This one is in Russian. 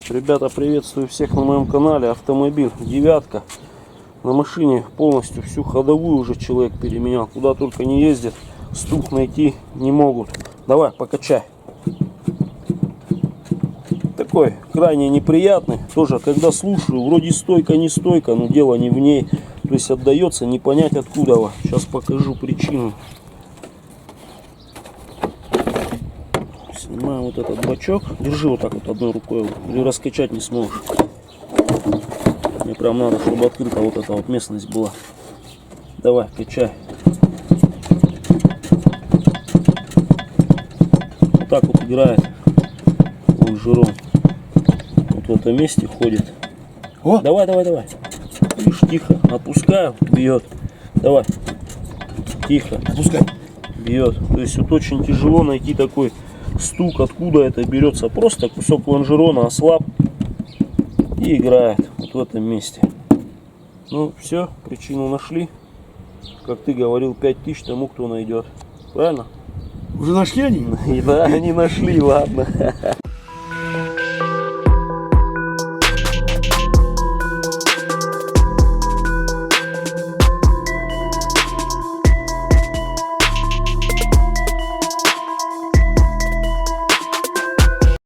Ребята, приветствую всех на моем канале. Автомобиль девятка. На машине полностью всю ходовую уже человек переменял. Куда только не ездит, стук найти не могут. Давай, покачай. Такой крайне неприятный. Тоже, когда слушаю, вроде стойка, не стойка, но дело не в ней. То есть отдается не понять откуда. Сейчас покажу причину. Снимаю вот этот бачок. Держи вот так вот одной рукой, или раскачать не сможешь. Мне прям надо, чтобы открыта вот эта вот местность была. Давай, качай. Вот так вот играет лонжерон. Вот в этом месте ходит. О! Давай, давай, давай. Видишь, тихо. Отпускаю, бьет. Давай. Тихо. Отпускай. Бьет. То есть вот очень тяжело найти такой стук, откуда это берется. Просто кусок лонжерона ослаб и играет вот в этом месте. Ну все, причину нашли. Как ты говорил, 5000 тому, кто найдет. Правильно? Уже нашли они? И да, они нашли, ладно.